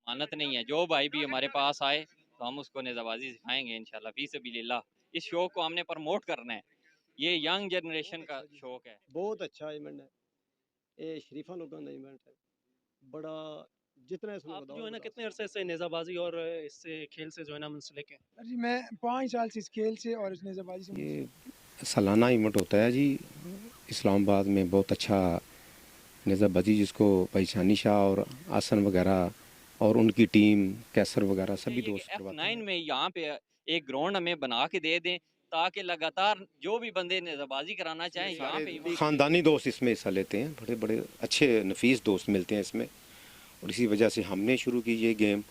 मानत नहीं है। जो भाई भी हमारे पास आए तो हम उसको नेज़ाबाजी सिखाएंगे इंशाल्लाह फी सबिलिल्लाह। इस शौक को हमने प्रमोट करना है, ये यंग जनरेशन का शौक है। बहुत अच्छा इवेंट है, ये शरीफा लोगों का इवेंट है बड़ा, जितना इसमें आप जो बताओ है ना बता कितने सकते। अरसे से नेज़ाबाजी और इससे खेल से जो है ना मुंसलिक है? जी मैं 5 साल से इस खेल से और इस नेज़ाबाजी से ये सालाना इवेंट होता है जी इस्लामाबाद में, बहुत अच्छा नेज़ाबाजी जिसको पहचानी शाह और आसन वगैरह और उनकी टीम कैसर वगैरह अच्छा सभी ये कि दोस्त करवाते F9 हैं। में यहाँ पे एक ग्राउंड हमें बना के दे दें ताकि लगातार जो भी बंदे नेज़ाबाजी कराना चाहें यहाँ सारे पे इवेंट। ख़ानदानी दोस्त इसमें हिस्सा लेते हैं, बड़े बड़े अच्छे नफीस दोस्त मिलते हैं इसमें, और इसी वजह से हमने शुरू की ये गेम।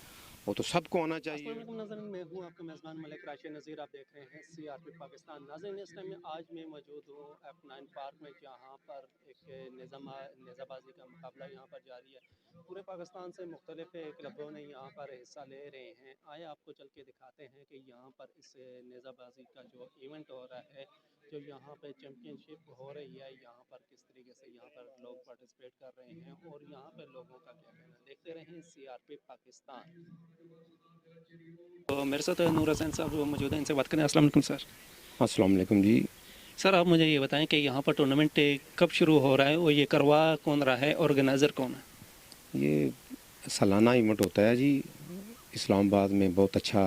वो तो सबको आना चाहिए। अस्सलाम वालेकुम नाज़रीन, मैं हूँ आपका मेज़बान मलिक राशिद नज़ीर। आप देख रहे हैं CRP पाकिस्तान। नाज़रीन इस टाइम में आज मैं मौजूद हूँ F9 पार्क में, जहाँ पर एक नेज़ाबाजी का मुकाबला यहाँ पर जारी है। पूरे पाकिस्तान से मुख्तलिफ क्लबों ने यहाँ पर हिस्सा ले रहे हैं। आए आपको चल के दिखाते हैं कि यहाँ पर इस नेज़ाबाजी का जो इवेंट हो रहा है, जो यहाँ पे चैम्पियनशिप हो रही है, यहाँ पर किस तरीके से यहाँ पर लोग पार्टिसिपेट कर रहे हैं और यहाँ पर लोगों का क्या कहना है। देखते रहें CRP पाकिस्तान। तो मेरे साथ नूर हसैन साहब जो मौजूद हैं, इनसे बात करें। अस्सलाम वालेकुम सर। अस्सलाम वालेकुम जी। सर आप मुझे ये बताएं कि यहाँ पर टूर्नामेंट कब शुरू हो रहा है और ये करवा कौन रहा है, ऑर्गेनाइज़र कौन है? ये सालाना इवेंट होता है जी इस्लामाबाद में, बहुत अच्छा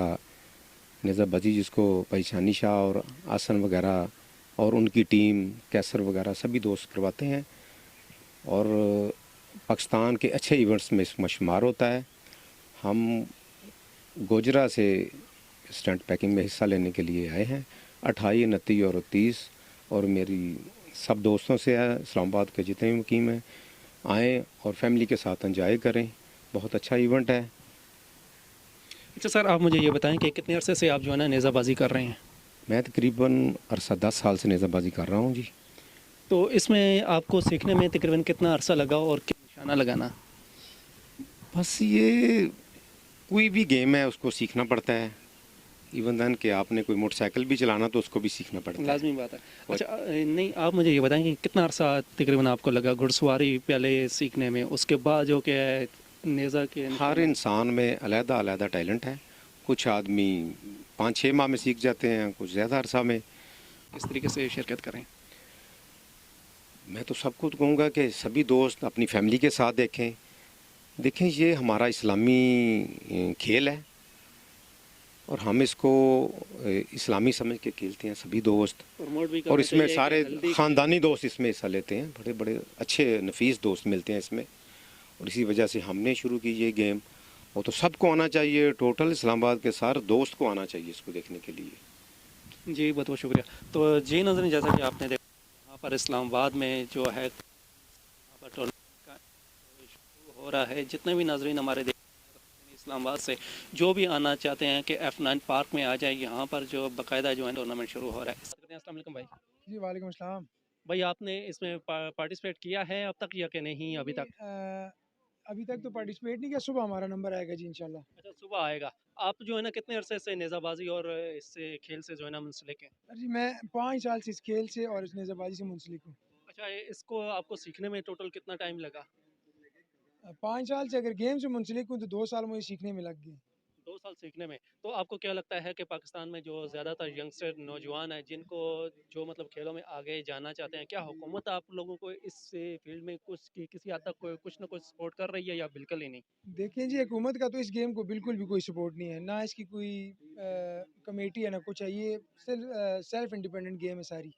नेज़ाबाजी जिसको पहचानी शाह और आसन वगैरह और उनकी टीम कैसर वगैरह सभी दोस्त करवाते हैं, और पाकिस्तान के अच्छे इवेंट्स में इसमें शुमार होता है। हम गोजरा से स्टंट पैकिंग में हिस्सा लेने के लिए आए हैं 28, 29 और 30, और मेरी सब दोस्तों से है, इस्लामाबाद के जितने भी मुकीम हैं आएँ और फैमिली के साथ एंजॉय करें। बहुत अच्छा इवेंट है। अच्छा सर आप मुझे ये बताएं कि कितने अरसे से आप जो है ना नेज़ाबाजी कर रहे हैं? मैं तकरीबन अरसा 10 साल से नेज़ाबाजी कर रहा हूँ जी। तो इसमें आपको सीखने में तकरीबन कितना अरसा लगा और क्या निशाना लगाना? बस ये कोई भी गेम है उसको सीखना पड़ता है, इवन दैन कि आपने कोई मोटरसाइकिल भी चलाना तो उसको भी सीखना पड़ता है। लाजमी बात है। अच्छा नहीं आप मुझे ये बताएं कि कितना अरसा तकरीबन आपको लगा घुड़सवारी पहले सीखने में, उसके बाद जो कि है नेज़ा के हर इंसान में अलग अलग टैलेंट है, कुछ आदमी 5-6 माह में सीख जाते हैं, कुछ ज़्यादा अरसा में। किस तरीके से शिरकत करें? मैं तो सबको कहूँगा कि सभी दोस्त अपनी फैमिली के साथ देखें ये हमारा इस्लामी खेल है और हम इसको इस्लामी समझ के खेलते हैं सभी दोस्त, प्रमोट भी और करना इसमें चाहिए सारे कि हेल्दी ख़ानदानी दोस्त इसमें हिस्सा लेते हैं, बड़े बड़े अच्छे नफीस दोस्त मिलते हैं इसमें, और इसी वजह से हमने शुरू की ये गेम। वो तो सबको आना चाहिए, टोटल इस्लामाबाद के सारे दोस्त को आना चाहिए इसको देखने के लिए। जी बहुत बहुत शुक्रिया। तो जी नाज़रीन जैसा कि आपने देखा यहाँ पर इस्लामाबाद में जो है यहाँ पर टूर्नामेंट का शुरू हो रहा है। जितने भी नाज़रीन हमारे देश इस्लामाबाद से जो भी आना चाहते हैं कि F9 पार्क में आ जाए, यहाँ पर जो बाकायदा जो है टूर्नामेंट शुरू हो रहा है। अस्सलाम वालेकुम भाई। जी वालेकुम अस्सलाम। भाई आपने इसमें पार्टिसिपेट किया है अब तक या कि नहीं अभी तक? अभी तक तो पार्टिसिपेट नहीं किया, सुबह हमारा नंबर आएगा जी इंशाल्लाह। अच्छा सुबह आएगा। आप जो है ना कितने अरसे से नेज़ाबाजी और इससे खेल से जो है ना मुंसलिक हैं? जी मैं 5 साल से इस खेल से और इस नेज़ाबाजी से मुंसलिक हूँ। अच्छा इसको आपको सीखने में टोटल कितना टाइम लगा? 5 साल से अगर गेम से मुंसलिक हूँ तो 2 साल मुझे सीखने में लग गए। 2 साल सीखने में। तो आपको क्या लगता है कि पाकिस्तान में जो ज़्यादातर यंगस्टर नौजवान हैं जिनको जो मतलब खेलों में आगे जाना चाहते हैं, क्या हुकूमत आप लोगों को इस फील्ड में किसी हद तक कुछ ना कुछ सपोर्ट कर रही है या बिल्कुल ही नहीं? देखें जी हुकूमत का तो इस गेम को बिल्कुल भी कोई सपोर्ट नहीं है, ना इसकी कोई कमेटी है ना कुछ है, ये सेल्फ इंडिपेंडेंट गेम है सारी,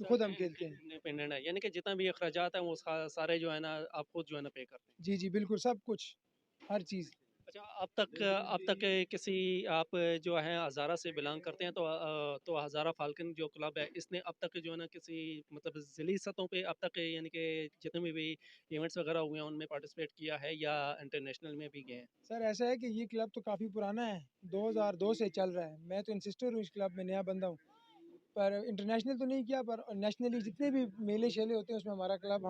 ये खुद हम खेलते हैं। इंडिपेंडेंट है यानी कि जितना भी अखराजात हैं वो सारे जो है ना आप खुद जो है ना पे करते हैं। जी जी बिल्कुल सब कुछ, हर चीज़। अच्छा अब तक किसी आप जो है हज़ारा से बिलोंग करते हैं तो हज़ारा फाल्कन जो क्लब है इसने अब तक जो है ना किसी मतलब ज़िली सतहों पे अब तक यानी कि जितने भी इवेंट्स वगैरह हुए हैं उनमें पार्टिसिपेट किया है या इंटरनेशनल में भी गए हैं? सर ऐसा है कि ये क्लब तो काफ़ी पुराना है, 2002 से चल रहा है। मैं तो इंसिस्टर हूँ इस क्लब में, नया बंदा हूँ, पर इंटरनेशनल तो नहीं किया, पर नेशनली जितने भी मेले शेले होते हैं उसमें हमारा क्लब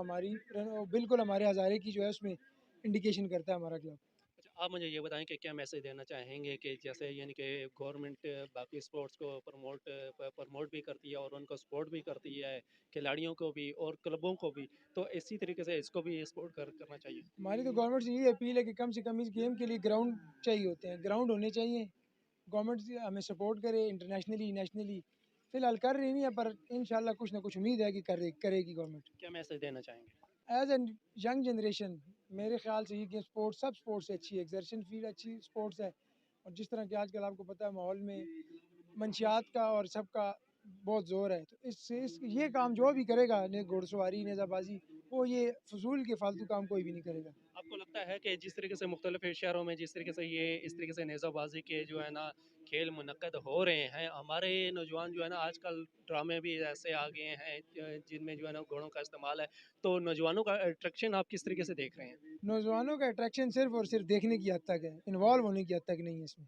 बिल्कुल हमारे हज़ारे की जो है उसमें इंडिकेशन करता है हमारा क्लब। अच्छा आप मुझे ये बताएं कि क्या मैसेज देना चाहेंगे कि जैसे यानी कि गवर्नमेंट बाकी स्पोर्ट्स को प्रमोट भी करती है और उनको सपोर्ट भी करती है, खिलाड़ियों को भी और क्लबों को भी, तो इसी तरीके से इसको भी सपोर्ट करना चाहिए। हमारी तो गवर्नमेंट से यही अपील है कि कम से कम इस गेम के लिए ग्राउंड चाहिए होते हैं, ग्राउंड होने चाहिए। गवर्नमेंट से हमें सपोर्ट करे इंटरनेशनली नेशनली, फिलहाल कर रही नहीं है पर इंशाल्लाह कुछ ना कुछ उम्मीद है कि करेगी गवर्नमेंट। क्या मैसेज देना चाहेंगे? एज एन यंग जनरेशन मेरे ख्याल से ये गेम स्पोर्ट्स सब स्पोर्ट्स से अच्छी है, एक्सर्शन फील्ड अच्छी स्पोर्ट्स है। और जिस तरह के आजकल आपको पता है माहौल में मंशियात का और सबका बहुत ज़ोर है, तो ये काम जो भी करेगा ने घुड़सवारी नेज़ाबाजी, वो ये फजूल के फालतू काम कोई भी नहीं करेगा। आपको लगता है कि जिस तरीके से मुख्तलिफ शहरों में जिस तरीके से ये इस तरीके से नेज़ाबाजी के जो है ना खेल मुनक्कद हो रहे हैं, हमारे नौजवान जो है ना आजकल ड्रामे भी ऐसे आ गए हैं जिनमें जो है ना घोड़ों का इस्तेमाल है, तो नौजवानों का अट्रैक्शन आप किस तरीके से देख रहे हैं? नौजवानों का अट्रैक्शन सिर्फ और सिर्फ देखने की हद तक है, इन्वॉल्व होने की हद तक नहीं है इसमें।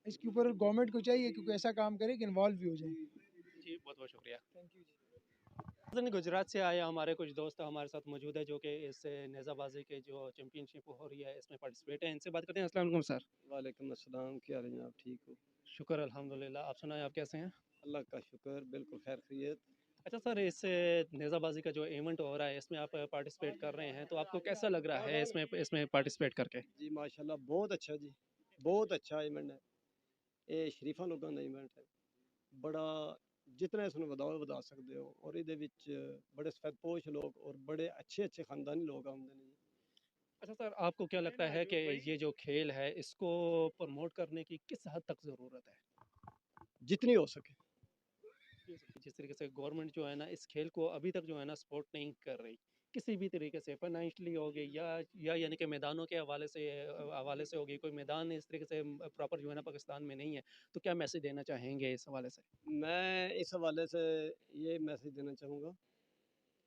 इसके ऊपर गवर्नमेंट को चाहिए क्योंकि ऐसा काम करे कि इन्वॉल्व भी हो जाए। जी, बहुत बहुत शुक्रिया। थैंक यू जी। गुजरात से आए हमारे कुछ दोस्त हमारे साथ मौजूद है जो कि इस नेज़ाबाजी के जो चैंपियनशिप हो रही है इसमें पार्टिसिपेट हैं। इनसे बात करते हैं। अस्सलाम वालेकुम सर। वालेकुम अस्सलाम, क्या हाल है जनाब, ठीक हो? शुक्र अल्हम्दुलिल्लाह, आप सुनाएं आप कैसे हैं? अल्लाह का शुक्र, बिल्कुल खैर खैरियत। अच्छा सर, इस नेज़ाबाजी का जो इवेंट हो रहा है इसमें आप पार्टिसिपेट कर रहे हैं, तो आपको कैसा लग रहा है इसमें इसमें पार्टिसिपेट करके? जी माशाल्लाह बहुत अच्छा जी, बहुत अच्छा इवेंट है। ये शरीफा लोगों का इवेंट है, बड़ा जितना इसमें बता सकते हो। और ये बड़े सफेदपोश लोग और बड़े अच्छे अच्छे खानदानी लोग आमदनी जी। अच्छा सर, आपको क्या लगता है कि ये जो खेल है इसको प्रमोट करने की किस हद तक ज़रूरत है? जितनी हो सके। जिस तरीके से गवर्नमेंट जो है ना इस खेल को अभी तक जो है ना सपोर्ट नहीं कर रही, किसी भी तरीके से फाइनेंशियली हो गई या यानी कि मैदानों के हवाले से हो गई, कोई मैदान इस तरीके से प्रॉपर जो है ना पाकिस्तान में नहीं है, तो क्या मैसेज देना चाहेंगे इस हवाले से? मैं इस हवाले से ये मैसेज देना चाहूँगा,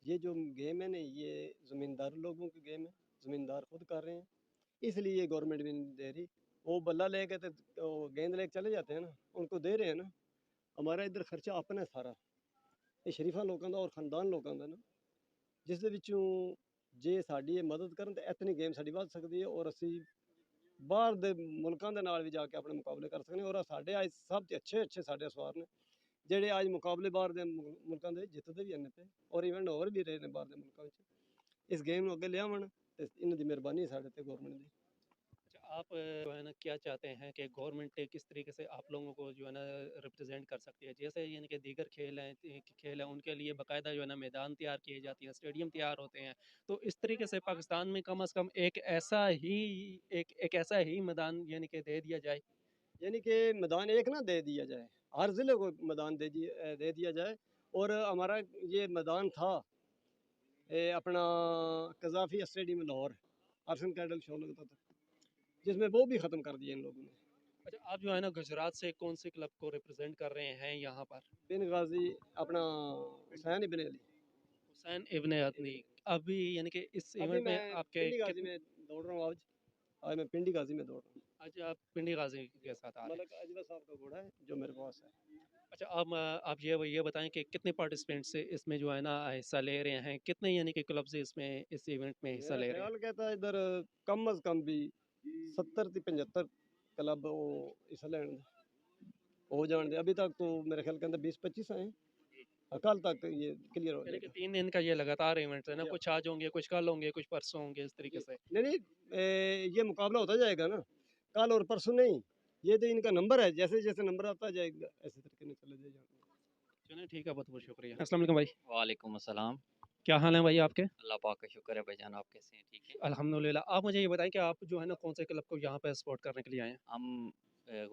ये जो गेम है ना ये ज़मींदार लोगों की गेम है, ज़मींदार खुद कर रहे हैं, इसलिए गवर्नमेंट भी नहीं दे रही। वो बल्ला लेके तो वो गेंद लेके चले जाते हैं ना, उनको दे रहे हैं ना। हमारा इधर खर्चा अपना है सारा, ये शरीफा लोगों का और खानदान लोगों का ना, जिस ਦੇ ਵਿੱਚੋਂ ਜੇ ਸਾਡੀ ਇਹ ਮਦਦ ਕਰਨ ਤਾਂ ਇਤਨੀ ਗੇਮ ਸਾਡੀ ਵੱਧ ਸਕਦੀ ਹੈ ਔਰ ਅਸੀਂ ਬਾਹਰ ਦੇ ਮੁਲਕਾਂ ਦੇ ਨਾਲ ਵੀ ਜਾ ਕੇ ਆਪਣੇ ਮੁਕਾਬਲੇ ਕਰ ਸਕਦੇ ਹਾਂ। ਔਰ ਸਾਡੇ ਅੱਜ ਸਭ ਤੋਂ ਅੱਛੇ ਸਾਡੇ ਸਵਾਰ ਨੇ ਜਿਹੜੇ ਅੱਜ ਮੁਕਾਬਲੇ ਬਾਹਰ ਦੇ ਮੁਲਕਾਂ ਦੇ ਜਿੱਤਦੇ ਵੀ ਹਨ ਤੇ ਔਰ ਇਵੈਂਟ ਹੋਰ ਵੀ ਰਹੇ ਨੇ ਬਾਹਰ ਦੇ ਮੁਲਕਾਂ ਵਿੱਚ। ਇਸ ਗੇਮ ਨੂੰ ਅੱਗੇ ਲਿਆਵਣ ਤੇ ਇਹਨਾਂ ਦੀ ਮਿਹਰਬਾਨੀ ਸਾਡੇ ਤੇ ਗਵਰਨਮੈਂਟ ਦੀ। अच्छा, आप जो है ना क्या चाहते हैं कि गवर्नमेंट किस तरीके से आप लोगों को जो है ना रिप्रेजेंट कर सकती है, जैसे यानी कि दीगर खेल हैं उनके लिए बाकायदा जो है ना मैदान तैयार किए जाती हैं, स्टेडियम तैयार होते हैं, तो इस तरीके से पाकिस्तान में कम से कम एक ऐसा ही मैदान यानी कि दे दिया जाए। यानी कि मैदान एक ना दे दिया जाए, हर ज़िले को मैदान दे दिया जाए। और हमारा ये मैदान था अपना कज़ाफ़ी स्टेडियम लाहौर, आर्सन कैडल शो लगता था, जिसमें वो भी ख़त्म कर दिया इन लोगों ने। अच्छा, आप जो है ना गुजरात से कौन से क्लब को रिप्रेजेंट कर रहे हैं यहाँ पर? बिन गाजी अपना हुसैन इब्न अली। हुसैन इब्ने अदनी। अभी यानी कि इस अभी इवेंट मैं में आपके पिंडी गाजी में दौड़ रहा हूँ। आज मैं पिंडी गाजी में दौड़ रहा हूँ। आज आप पिंडी गाजी के साथ आ रहे हैं। मलक अजवा साहब का घोड़ा है जो मेरे पास है। अच्छा, आप ये बताएं कि कितने पार्टिसिपेंट्स इसमें जो है ना हिस्सा ले रहे हैं, कितने यानी कि क्लब से इसमें इस इवेंट में हिस्सा मेरा ले रहे हैं? ख्याल कहता है इधर कम अज कम भी 70 से 75 क्लब वो हिस्सा लेने हो जाने दे। अभी तक तो मेरे ख्याल के अंदर 20-25 आए हैं। कल तक ये क्लियर हो यानी कि जाएगा। 3 दिन का ये लगातार इवेंट है ना, या- कुछ आज होंगे, कुछ कल होंगे, कुछ परसों होंगे, इस तरीके से। नहीं नहीं ये मुकाबला होता जाएगा ना, कल और परसों नहीं। ये तो इनका नंबर है, जैसे जैसे नंबर आता जाएगा ऐसे तरीके से चले जाएंगे। चलिए ठीक है, बहुत बहुत शुक्रिया। अस्सलाम वालेकुम भाई, वालेकुम अस्सलाम। क्या हाल है भाई आपके? अल्लाह पाक का शुक्र है भाईजान, आप कैसे हैं? ठीक है। अल्हम्दुलिल्लाह। आप मुझे ये बताएं कि आप जो है ना कौन से क्लब को यहाँ पे सपोर्ट करने के लिए आए हैं? हम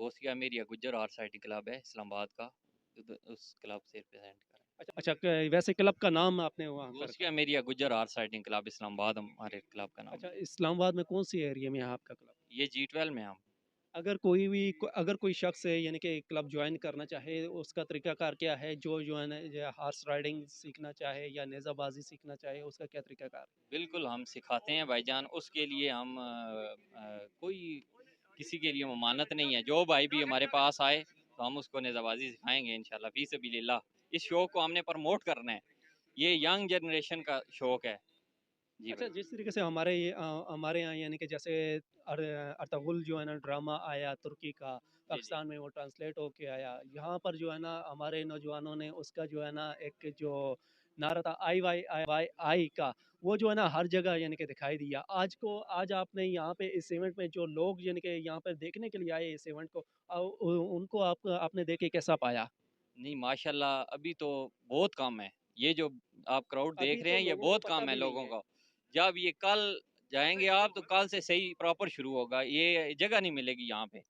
गौसिया मेरिया गुज्जर आर्ट साइटिंग क्लब है इस्लामाबाद का, उस क्लब से रिप्रेजेंट कर रहे हैं। अच्छा, वैसे क्लब का नाम आपने वहाँ कर गौसिया मेरिया Gujjar art sighting club Islamabad हमारे क्लब का नाम अच्छा, है। इस्लामाबाद में कौन सी एरिया में है आपका क्लब? ये G12 में हम। अगर कोई शख्स है यानी कि क्लब ज्वाइन करना चाहे, उसका तरीकाकार क्या है? जो है ना हॉर्स राइडिंग सीखना चाहे या नेज़ाबाजी सीखना चाहे, उसका क्या तरीकाकार? बिल्कुल हम सिखाते हैं भाईजान, उसके लिए हम कोई किसी के लिए ममानत नहीं है। जो भाई भी हमारे पास आए तो हम उसको नेज़ाबाजी सिखाएंगे इंशाल्लाह फ़ी सबीलिल्लाह। इस शौक़ को हमने प्रमोट करना है, ये यंग जनरेशन का शौक़ है, जी अच्छा, भाई। जिस तरीके से हमारे यहाँ यानी कि जैसे अर्तुगरुल जो है ना ड्रामा आया तुर्की का, जी जी पाकिस्तान में वो ट्रांसलेट होके आया। यहाँ पर जो है ना हमारे नौजवानों ने उसका जो है ना एक जो नारा था आई का, वो जो है ना हर जगह यानी कि दिखाई दिया। आज आपने यहाँ पे इस इवेंट में जो लोग यानी कि यहाँ पे देखने के लिए आए इस इवेंट को, उनको आपने देख के कैसा पाया? नहीं माशाल्लाह, अभी तो बहुत कम है। ये जो आप क्राउड अभी देख रहे तो हैं ये लोगों को बहुत पता कम है भी नहीं लोगों है। को। जब ये कल जाएंगे आप तो कल से सही प्रॉपर शुरू होगा, ये जगह नहीं मिलेगी यहाँ पे।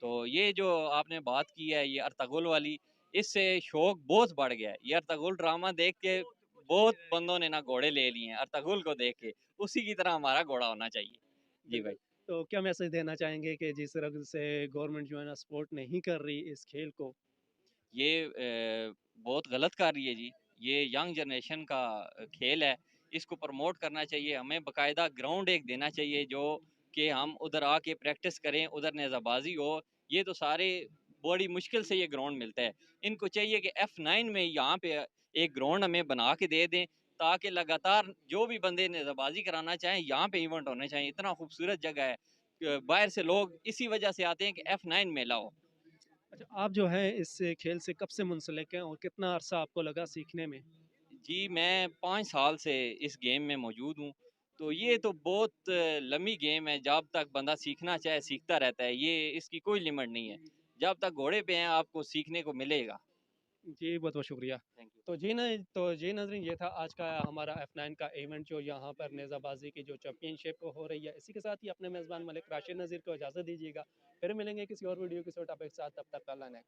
तो ये जो आपने बात की है ये अर्तुगरुल वाली, इससे शौक बहुत बढ़ गया है। ये अर्तुगरुल ड्रामा देख के बहुत बंदों ने ना घोड़े ले लिए हैं अर्तुगरुल को देख के। उसी की तरह हमारा घोड़ा होना चाहिए। जी भाई। बिल्कुल। तो क्या मैसेज देना चाहेंगे कि जिस तरह से गवर्नमेंट जो है ना सपोर्ट नहीं कर रही इस खेल को? ये बहुत गलत कर रही है जी। ये यंग जनरेशन का खेल है, इसको प्रमोट करना चाहिए। हमें बकायदा ग्राउंड एक देना चाहिए जो कि हम उधर आके प्रैक्टिस करें, उधर नेज़ाबाजी हो। ये तो सारे बड़ी मुश्किल से ये ग्राउंड मिलता है। इनको चाहिए कि F9 में यहाँ पे एक ग्राउंड हमें बना के दे दें, ताकि लगातार जो भी बंदे नेज़ाबाजी कराना चाहें यहाँ पे इवेंट होने चाहिए। इतना खूबसूरत जगह है, बाहर से लोग इसी वजह से आते हैं कि F9 मेला हो। अच्छा, आप जो है इस खेल से कब से मुंसलिक हैं और कितना अरसा आपको लगा सीखने में? जी, मैं 5 साल से इस गेम में मौजूद हूँ। तो ये तो बहुत लंबी गेम है, जब तक बंदा सीखना चाहे सीखता रहता है। ये इसकी कोई लिमिट नहीं है। जब तक घोड़े पे हैं आपको सीखने को मिलेगा। जी, बहुत-बहुत शुक्रिया। Thank you. तो जी नाज़रीन, ये था आज का हमारा F9 का इवेंट जो यहाँ पर नेज़ाबाज़ी की जो चैंपियनशिप हो रही है। इसी के साथ ही अपने मेज़बान मलिक राशिद नज़ीर को इजाज़त दीजिएगा। फिर मिलेंगे किसी और वीडियो किसी और टॉपिक के साथ, तब तक अल्लाह ने